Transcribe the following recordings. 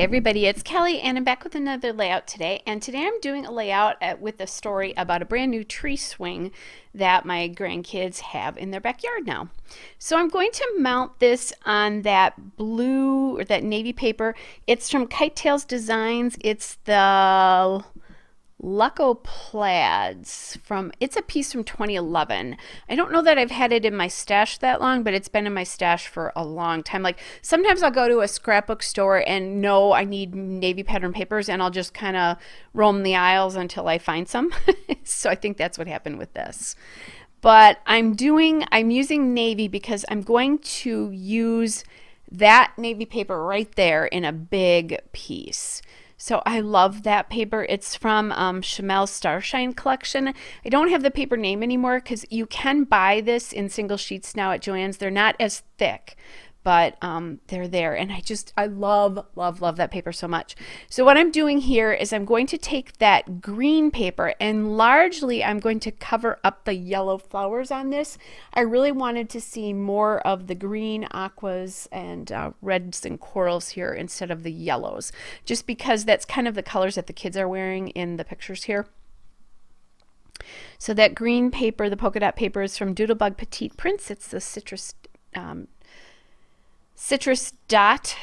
everybody, it's Kelly and I'm back with another layout today. And today I'm doing a layout with a story about a brand new tree swing that my grandkids have in their backyard now. So I'm going to mount this on that blue or that navy paper. It's from Kite Tails Designs. It's the Lucco Plaids it's a piece from 2011. I don't know that I've had it in my stash that long, but it's been in my stash for a long time. Like sometimes I'll go to a scrapbook store and know I need navy pattern papers and I'll just kind of roam the aisles until I find some. So I think that's what happened with this. But I'm using navy because I'm going to use that navy paper right there in a big piece. So I love that paper. It's from Chamel's Starshine collection. I don't have the paper name anymore because you can buy this in single sheets now at Joann's. They're not as thick, but they're there. And I love, love, love that paper so much. So what I'm doing here is I'm going to take that green paper and largely I'm going to cover up the yellow flowers on this. I really wanted to see more of the green, aquas, and reds and corals here instead of the yellows, just because that's kind of the colors that the kids are wearing in the pictures here. So that green paper, the polka dot paper, is from Doodlebug Petite Prints. It's the citrus dot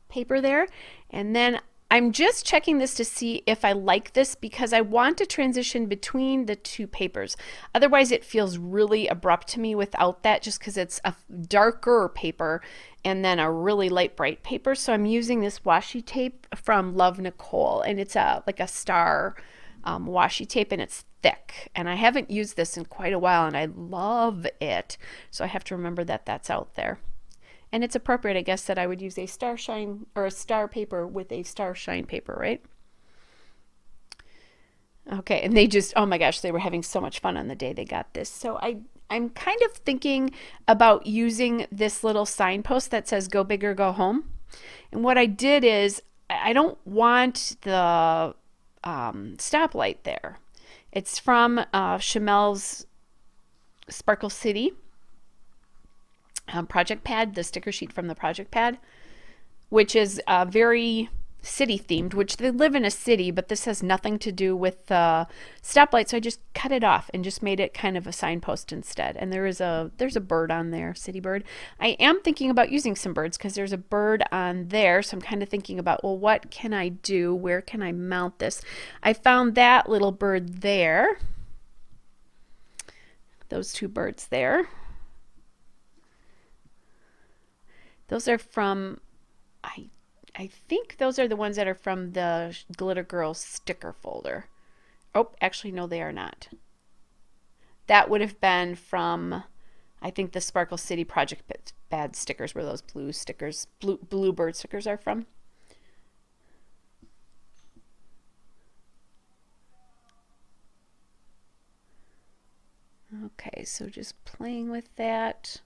paper there. And then I'm just checking this to see if I like this because I want to transition between the two papers. Otherwise it feels really abrupt to me without that, just because it's a darker paper and then a really light bright paper. So I'm using this washi tape from Love Nicole, and it's like a star washi tape, and it's thick, and I haven't used this in quite a while and I love it. So I have to remember that that's out there. And it's appropriate, I guess, that I would use a starshine or a star paper with a starshine paper, right? Okay, and they just, oh my gosh, they were having so much fun on the day they got this. So I'm kind of thinking about using this little signpost that says go big or go home. And what I did is I don't want the stoplight there. It's from Chamel's Sparkle City project pad, the sticker sheet from the project pad, which is very city themed, which they live in a city, but this has nothing to do with the stoplight. So I just cut it off and just made it kind of a signpost instead. And there's a bird on there, city bird. I am thinking about using some birds because there's a bird on there. So I'm kind of thinking about, well, what can I do? Where can I mount this? I found that little bird there. Those two birds there. Those are from, I think those are the ones that are from the Glitter Girls sticker folder. Oh, actually, no, they are not. That would have been from, I think, the Sparkle City Project Pad stickers, where those blue stickers, blue bird stickers are from. Okay, so just playing with that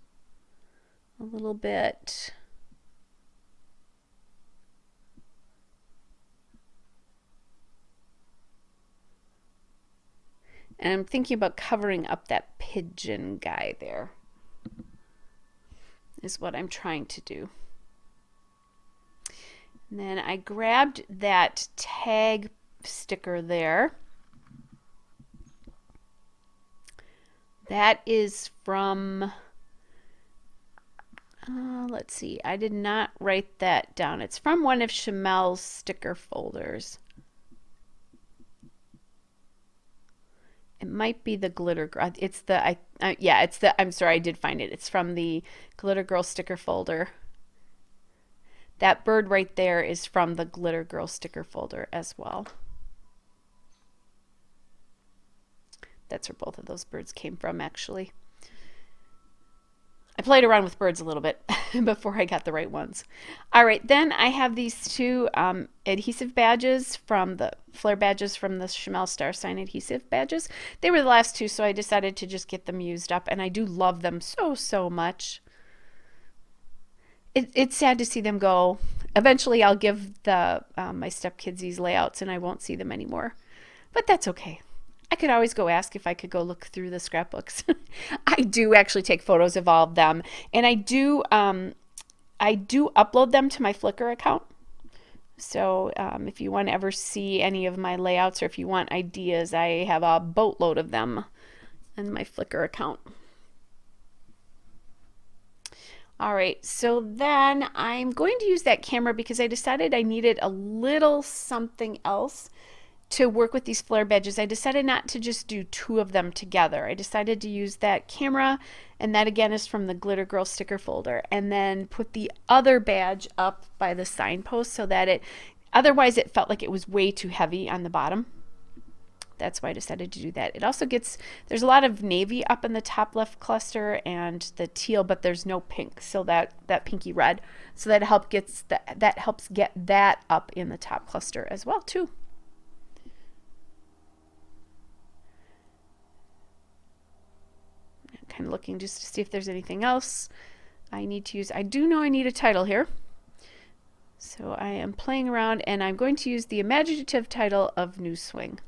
a little bit. And I'm thinking about covering up that pigeon guy there, is what I'm trying to do. And then I grabbed that tag sticker there. That is from, let's see, I did not write that down. It's from one of Chamel's sticker folders. It might be the Glitter Girl. It's the, yeah, it's the, I'm sorry, I did find it. It's from the Glitter Girl sticker folder. That bird right there is from the Glitter Girl sticker folder as well. That's where both of those birds came from, actually. I played around with birds a little bit before I got the right ones. All right, then I have these two adhesive badges from the flare badges from the Chamel Star Sign adhesive badges. They were the last two, so I decided to just get them used up, and I do love them so, so much. It's sad to see them go. Eventually, I'll give the my stepkids these layouts, and I won't see them anymore. But that's okay. I could always go ask if I could go look through the scrapbooks. I do actually take photos of all of them, and I do upload them to my Flickr account. So if you want to ever see any of my layouts or if you want ideas, I have a boatload of them in my Flickr account. All right, so then I'm going to use that camera because I decided I needed a little something else to work with these flare badges. I decided not to just do 2 of them together. I decided to use that camera, and that again is from the Glitter Girl sticker folder, and then put the other badge up by the signpost so that otherwise it felt like it was way too heavy on the bottom. That's why I decided to do that. It also there's a lot of navy up in the top left cluster and the teal, but there's no pink, so that pinky red. So that helps get that up in the top cluster as well too. I'm kind of looking just to see if there's anything else I need to use. I do know I need a title here. So I am playing around, and I'm going to use the imaginative title of New Swing.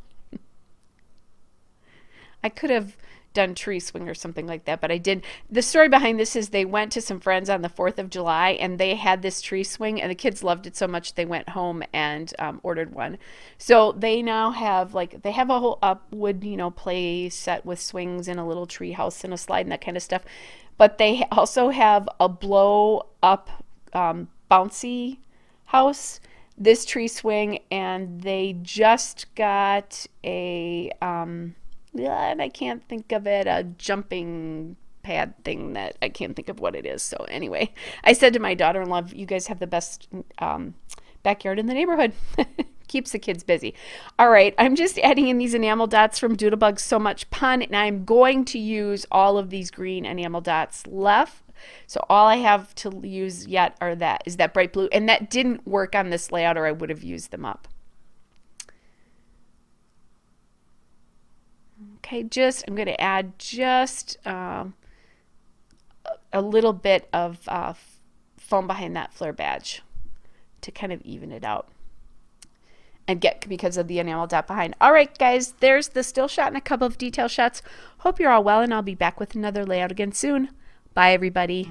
I could have done Tree Swing or something like that, but I did. The story behind this is they went to some friends on the 4th of July, and they had this tree swing, and the kids loved it so much they went home and ordered one. So they now have they have a whole wood, play set with swings and a little tree house and a slide and that kind of stuff. But they also have a blow up bouncy house, this tree swing, and they just got a and I can't think of it, a jumping pad thing that I can't think of what it is. So anyway, I said to my daughter-in-law, you guys have the best backyard in the neighborhood. Keeps the kids busy. All right, I'm just adding in these enamel dots from Doodlebug So Much Pun, and I'm going to use all of these green enamel dots left. So all I have to use yet is that bright blue, and that didn't work on this layout, or I would have used them up. Okay, I'm going to add just a little bit of foam behind that flare badge to kind of even it out and because of the enamel dot behind. All right, guys, there's the still shot and a couple of detail shots. Hope you're all well, and I'll be back with another layout again soon. Bye, everybody.